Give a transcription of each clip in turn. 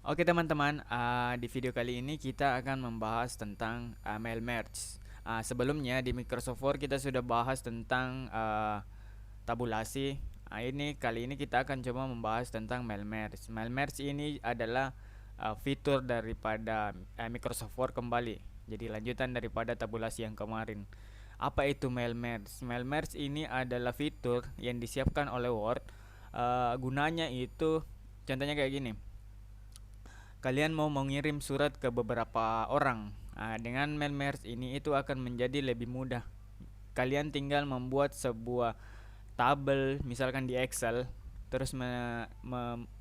Oke teman-teman, di video kali ini kita akan membahas tentang mail merge. Sebelumnya di Microsoft Word kita sudah bahas tentang tabulasi. Ini kali ini kita akan coba membahas tentang mail merge. Mail merge ini adalah fitur daripada Microsoft Word kembali. Jadi lanjutan daripada tabulasi yang kemarin. Apa itu mail merge? Mail merge ini adalah fitur yang disiapkan oleh Word. Gunanya itu contohnya kayak gini. Kalian mau mengirim surat ke beberapa orang. Dengan mail merge ini itu akan menjadi lebih mudah. Kalian tinggal membuat sebuah tabel misalkan di Excel, terus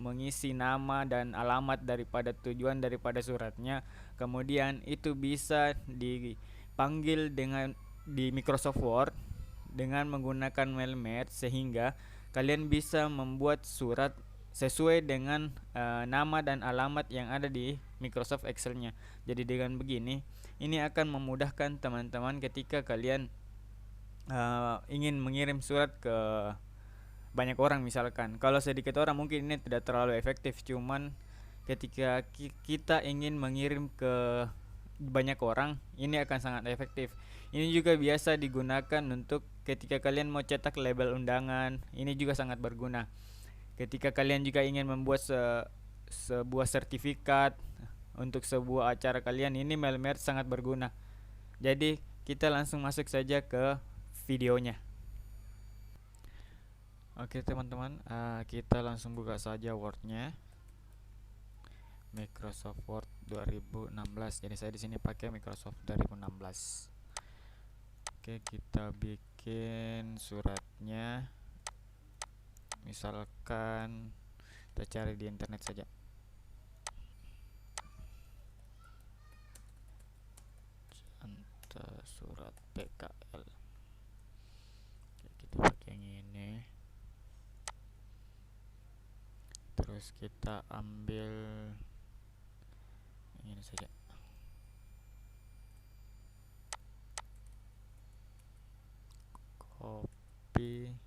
mengisi nama dan alamat daripada tujuan daripada suratnya. Kemudian itu bisa dipanggil dengan di Microsoft Word dengan menggunakan mail merge, sehingga kalian bisa membuat surat sesuai dengan nama dan alamat yang ada di Microsoft Excel-nya. Jadi dengan begini, ini akan memudahkan teman-teman ketika kalian ingin mengirim surat ke banyak orang misalkan. Kalau sedikit orang mungkin ini tidak terlalu efektif, cuman ketika kita ingin mengirim ke banyak orang, ini akan sangat efektif. Ini juga biasa digunakan untuk ketika kalian mau cetak label undangan. Ini juga sangat berguna. Ketika kalian juga ingin membuat sebuah sertifikat untuk sebuah acara kalian, ini mailmer sangat berguna. Jadi kita langsung masuk saja ke videonya. Oke teman-teman, kita langsung buka saja Word-nya. Microsoft Word 2016. Jadi saya di sini pakai Microsoft 2016. Oke, kita bikin suratnya. Misalkan kita cari di internet saja. Contoh surat PKL. Oke, kita pakai yang ini. Terus kita ambil ini saja. Copy.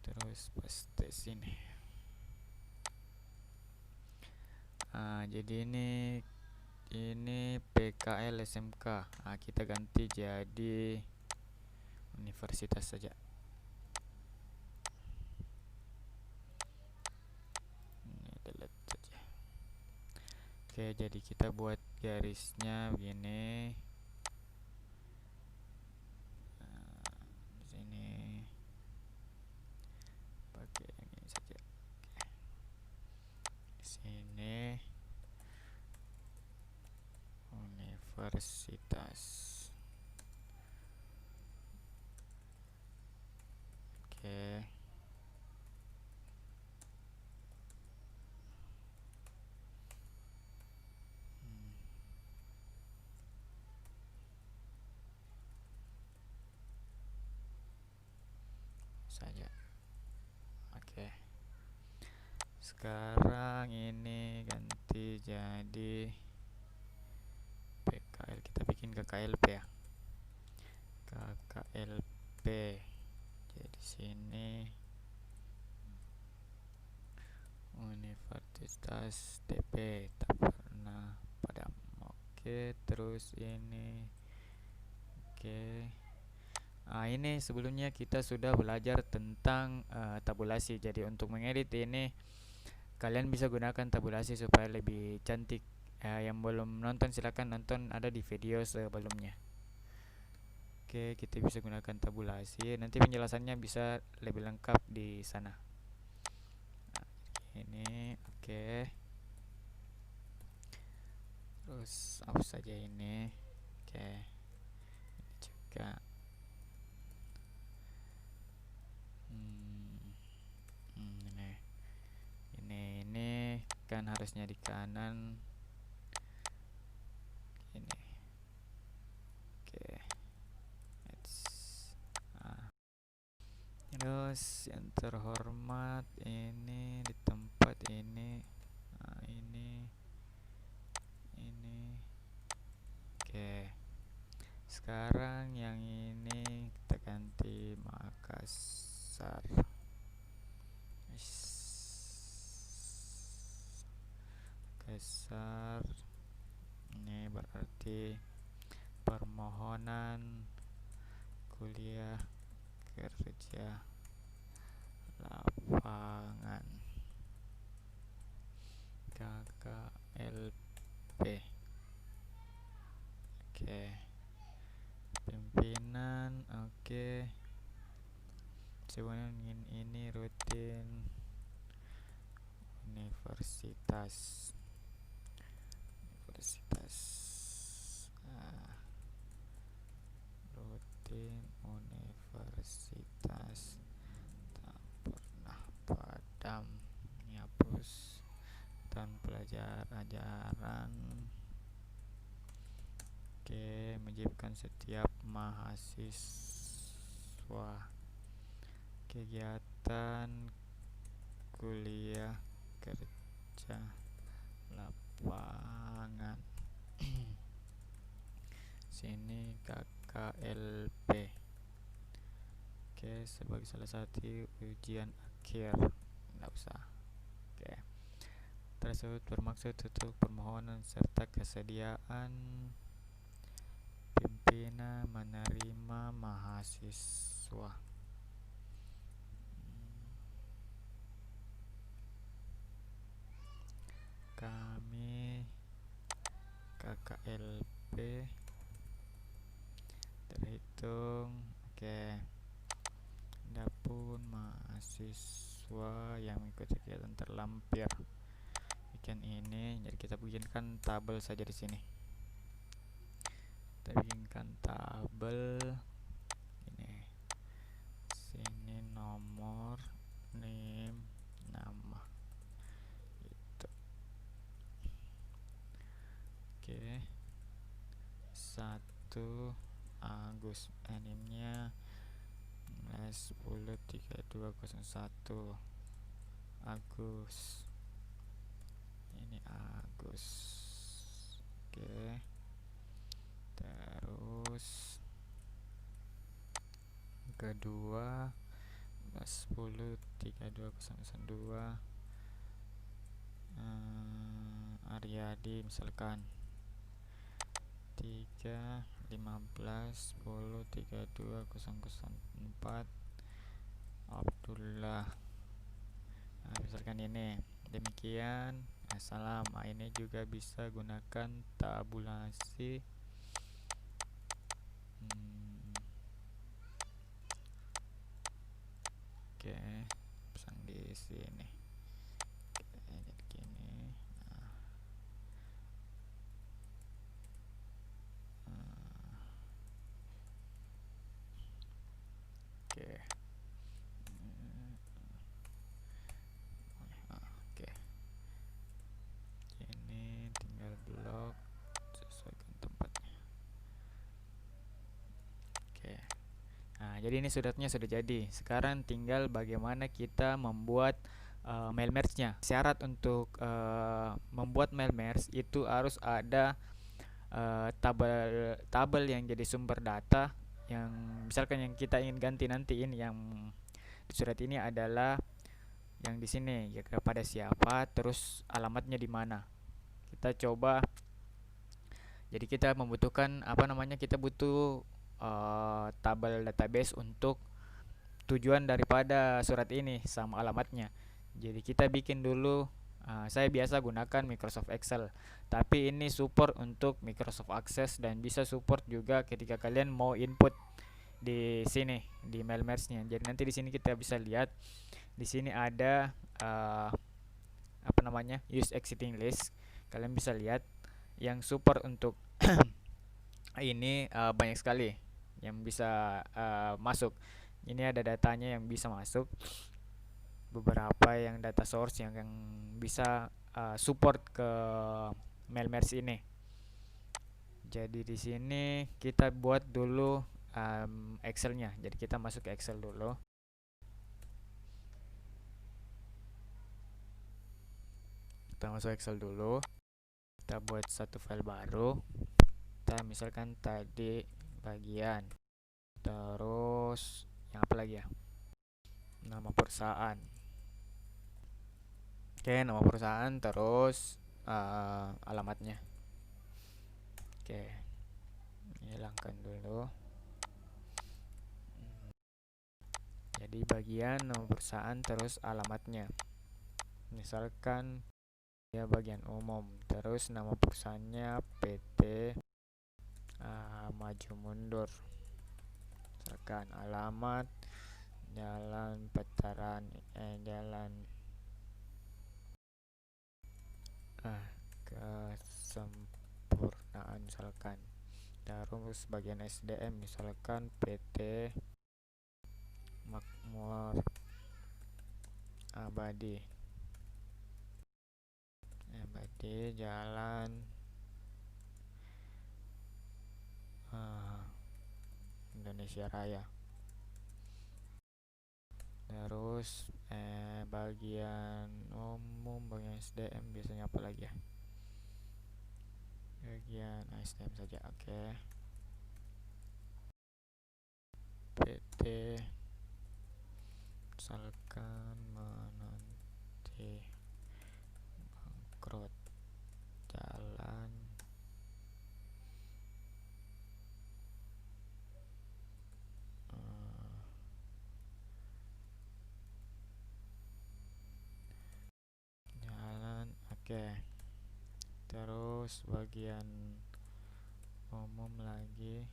Terus paste sini. Jadi ini PKL SMK. Kita ganti jadi universitas saja. Ini delete saja. Oke, jadi kita buat garisnya begini. Di sini pakai yang ini saja. Oke. Di sini universitas. Oke. Saja. Oke. Sekarang ini ganti jadi PKL. Kita bikin KKLP ya. KKLP. Jadi sini Universitas TP tak pernah Padam. Oke, terus ini. Oke. Ini sebelumnya kita sudah belajar tentang tabulasi. Jadi untuk mengedit ini kalian bisa gunakan tabulasi supaya lebih cantik. Yang belum nonton silahkan nonton, ada di video sebelumnya. Oke, kita bisa gunakan tabulasi. Nanti penjelasannya bisa lebih lengkap di sana. Ini oke. Terus hapus saja ini. Oke. Ini juga. Ini kan harusnya di kanan. Ini. Oke. Terus yang terhormat ini di tempat ini. Ini. Oke. Sekarang yang ini kita ganti Makassar. besar. Ini berarti permohonan kuliah kerja lapangan KKLP. Oke, pimpinan. Oke, sebenarnya ini rutin universitas. Rutin universitas tak pernah padam. Ini hapus. Dan pelajaran. Oke, mewajibkan setiap mahasiswa kegiatan kuliah kerja lapangan. Sini KKLP. Oke, sebagai salah satu ujian akhir. Nggak usah. Oke, tersebut bermaksud untuk permohonan serta kesediaan pimpinan menerima mahasiswa. Kami KKLP terhitung. Oke, adapun mahasiswa yang mengikuti kegiatan terlampir bikin ini, jadi kita bikinkan tabel saja di sini. Kita bikinkan tabel ini. Sini nomor, name, nama. Gitu. Oke. 1 Agus, animnya 10.3201 Agus. Ini Agus. Oke, terus kedua 10.3202 Aryadi misalkan. 3 15 10 32 004 Abdullah. Nah, misalkan ini demikian. Salam. Ini juga bisa gunakan tabulasi. Oke, pasang di sini. Jadi gini. Oke. Oke. Ini tinggal blok, sesuaikan tempatnya. Oke. Nah, jadi ini suratnya sudah jadi. Sekarang tinggal bagaimana kita membuat mail merge-nya. Syarat untuk membuat mail merge itu harus ada tabel yang jadi sumber data, yang misalkan yang kita ingin ganti nanti ini yang di surat ini adalah yang di sini ya, kepada siapa, terus alamatnya di mana. Kita coba. Jadi kita membutuhkan kita butuh tabel database untuk tujuan daripada surat ini sama alamatnya. Jadi kita bikin dulu. Saya biasa gunakan Microsoft Excel, tapi ini support untuk Microsoft Access dan bisa support juga ketika kalian mau input di sini di mail merge-nya. Jadi nanti di sini kita bisa lihat di sini ada use existing list. Kalian bisa lihat yang support untuk ini banyak sekali yang bisa masuk. Ini ada datanya yang bisa masuk, beberapa yang data source yang bisa support ke mail merge ini. Jadi di sini kita buat dulu Excel-nya. Jadi kita masuk ke Excel dulu. Kita masuk Excel dulu. Kita buat satu file baru. Kita misalkan tadi bagian. Terus yang apa lagi ya? Nama perusahaan. Oke, nama perusahaan, terus alamatnya. Oke, hilangkan dulu. Jadi bagian nama perusahaan terus alamatnya. Misalkan ya bagian umum, terus nama perusahaannya PT Maju Mundur. Misalkan alamat Jalan Petaran Jalan Kesempurnaan misalkan. Terus bagian SDM misalkan PT Makmur Abadi Jalan Indonesia Raya. Terus bagian umum, bagian SDM biasanya apa lagi ya? Bagian SDM saja, oke. PT misalkan menanti bangkrut jalan oke. Terus bagian umum lagi,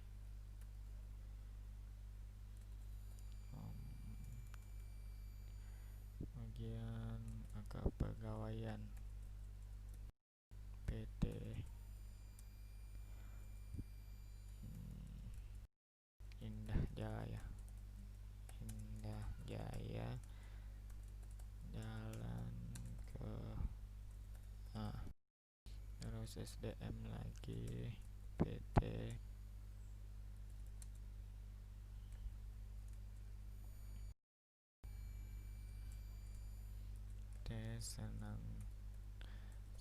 bagian kepegawaian PT Indah Jaya jalan ke terus SDM lagi PT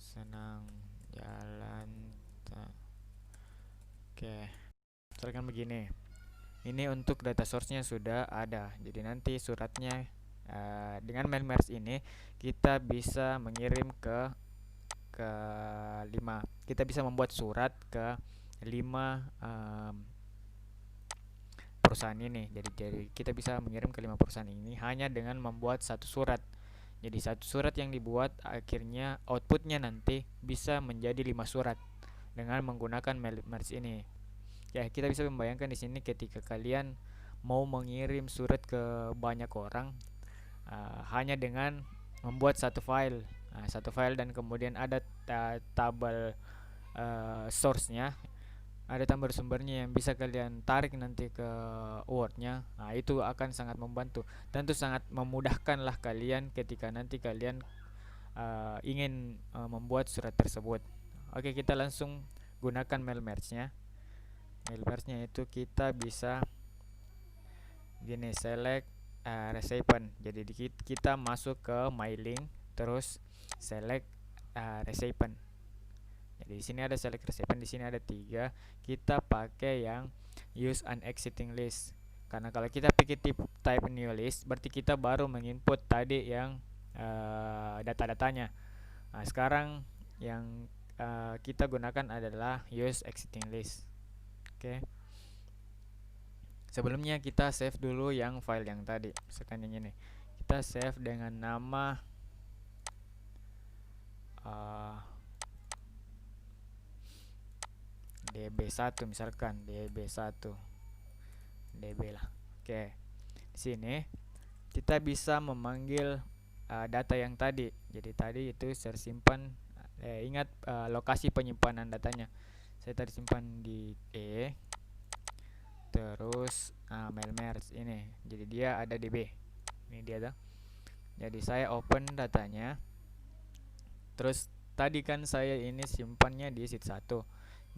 senang jalan oke. Misalkan begini, ini untuk data source-nya sudah ada, jadi nanti suratnya dengan mail merge ini kita bisa mengirim ke 5, kita bisa membuat surat ke 5 perusahaan ini. Jadi kita bisa mengirim ke 5 perusahaan ini hanya dengan membuat satu surat. Jadi satu surat yang dibuat akhirnya outputnya nanti bisa menjadi 5 surat dengan menggunakan mail merge ini. Ya, kita bisa membayangkan di sini ketika kalian mau mengirim surat ke banyak orang hanya dengan membuat satu file dan kemudian ada tabel source-nya, ada tabel sumbernya yang bisa kalian tarik nanti ke Word-nya. Itu akan sangat membantu dan itu sangat memudahkan lah kalian ketika nanti kalian ingin membuat surat tersebut. Oke, kita langsung gunakan mail merge-nya. Mail merge-nya itu kita bisa gini, select recipient. Jadi kita masuk ke mailing, terus select recipient. Jadi di sini ada select recipient, di sini ada 3. Kita pakai yang use an exiting list. Karena kalau kita pilih type new list, berarti kita baru menginput tadi yang data-datanya. Sekarang yang kita gunakan adalah use exiting list. Oke. Sebelumnya kita save dulu yang file yang tadi. Misalkan yang ini, kita save dengan nama db1 misalkan, db1 db lah. Oke. Di sini kita bisa memanggil data yang tadi. Jadi tadi itu tersimpan, ingat lokasi penyimpanan datanya. Saya tadi simpan di terus mail merge ini. Jadi dia ada db. Ini dia tuh. Jadi saya open datanya. Terus tadi kan saya ini simpannya di sheet 1.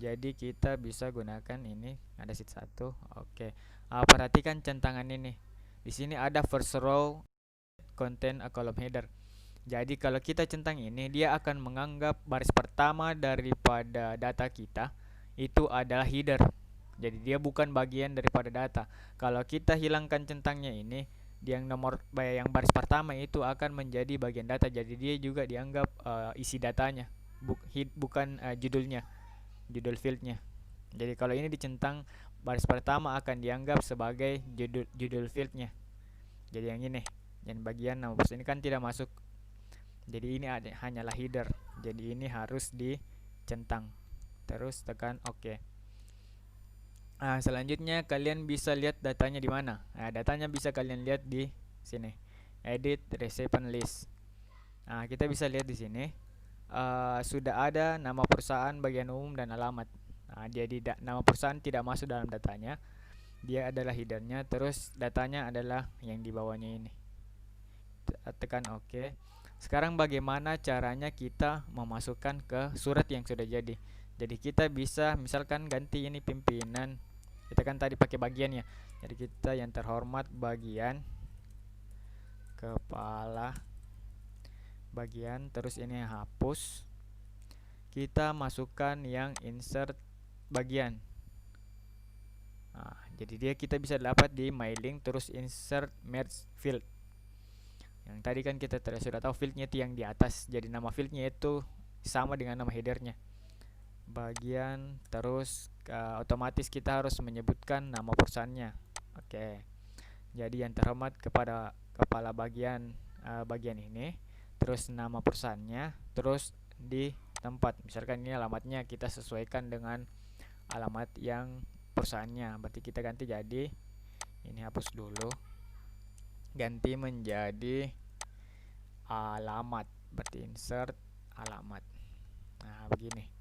Jadi kita bisa gunakan ini, ada sheet 1. Oke. Perhatikan centangan ini. Di sini ada first row contain a column header. Jadi kalau kita centang ini, dia akan menganggap baris pertama daripada data kita itu adalah header. Jadi dia bukan bagian daripada data. Kalau kita hilangkan centangnya ini, yang baris pertama itu akan menjadi bagian data. Jadi dia juga dianggap isi datanya. bukan judulnya, judul fieldnya. Jadi kalau ini dicentang, baris pertama akan dianggap sebagai judul fieldnya. Jadi yang ini, dan bagian nama perusahaan ini kan tidak masuk. Jadi ini hanyalah header. Jadi ini harus dicentang. Terus tekan OK. Selanjutnya kalian bisa lihat datanya di mana. Datanya bisa kalian lihat di sini. Edit recipient list. Kita bisa lihat di sini. Sudah ada nama perusahaan, bagian umum, dan alamat. Jadi nama perusahaan tidak masuk dalam datanya. Dia adalah headernya. Terus datanya adalah yang di bawahnya ini. Tekan OK. Sekarang bagaimana caranya kita memasukkan ke surat yang sudah jadi. Jadi kita bisa misalkan ganti ini pimpinan. Kita kan tadi pakai bagian ya. Jadi kita yang terhormat bagian, kepala bagian, terus ini hapus. Kita masukkan yang insert bagian. Jadi kita bisa dapat di mailing, terus insert merge field. Yang tadi kan kita sudah tahu fieldnya itu yang di atas. Jadi nama fieldnya itu sama dengan nama headernya. Bagian, terus otomatis kita harus menyebutkan nama perusahaannya. Oke. Jadi yang terhormat kepada kepala bagian, bagian ini, terus nama perusahaannya, terus di tempat, misalkan ini alamatnya kita sesuaikan dengan alamat yang perusahaannya. Berarti kita ganti jadi ini, hapus dulu, ganti menjadi alamat. Berarti insert alamat. Begini.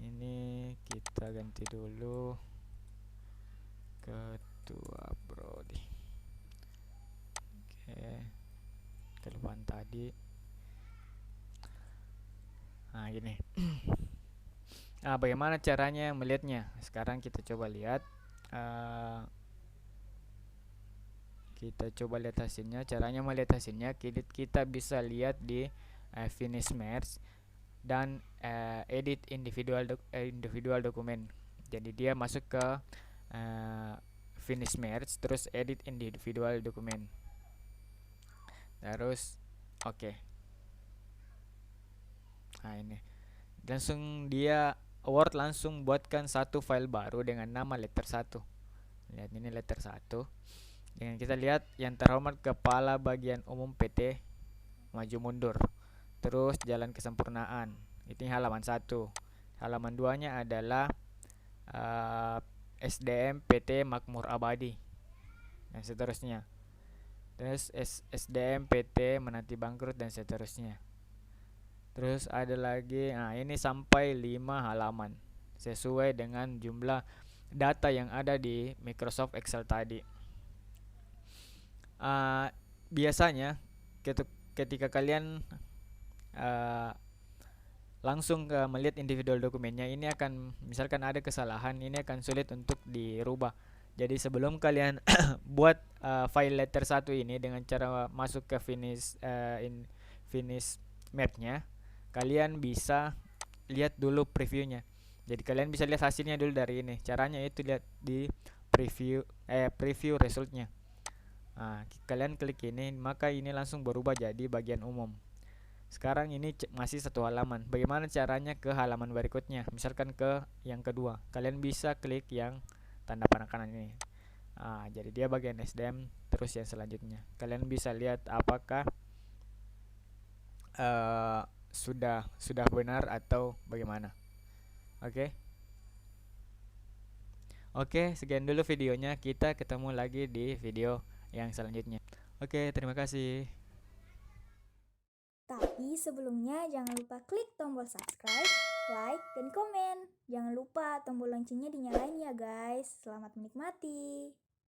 Ini kita ganti dulu ketua prodi. Oke, kelupaan tadi. Gini. Bagaimana caranya melihatnya? Sekarang kita coba lihat. Kita coba lihat hasilnya. Caranya melihat hasilnya, kita bisa lihat di finish merge dan edit individual dokumen. Jadi dia masuk ke finish merge, terus edit individual dokumen, terus OK. Ini langsung dia Word langsung buatkan satu file baru dengan nama letter 1. Lihat ini letter 1. Dengan kita lihat yang terhormat kepala bagian umum PT maju mundur, terus jalan kesempurnaan. Ini halaman 1. Halaman 2-nya adalah SDM PT Makmur Abadi dan seterusnya. Terus SDM PT Menanti Bangkrut dan seterusnya. Terus ada lagi, ini sampai 5 halaman sesuai dengan jumlah data yang ada di Microsoft Excel tadi. Biasanya ketika kalian langsung melihat individual dokumennya, ini akan, misalkan ada kesalahan, ini akan sulit untuk dirubah. Jadi sebelum kalian buat file letter 1 ini dengan cara masuk ke finish merge-nya, kalian bisa lihat dulu previewnya. Jadi kalian bisa lihat hasilnya dulu dari ini. Caranya itu lihat di preview resultnya. Kalian klik ini, maka ini langsung berubah jadi bagian umum. Sekarang ini masih satu halaman. Bagaimana caranya ke halaman berikutnya? Misalkan ke yang kedua, kalian bisa klik yang tanda panah kanan ini. Jadi dia bagian SDM, terus yang selanjutnya. Kalian bisa lihat apakah sudah benar atau bagaimana. Oke, sekian dulu videonya. Kita ketemu lagi di video yang selanjutnya. Oke, terima kasih. Tapi sebelumnya jangan lupa klik tombol subscribe, like, dan komen. Jangan lupa tombol loncengnya dinyalain ya guys. Selamat menikmati.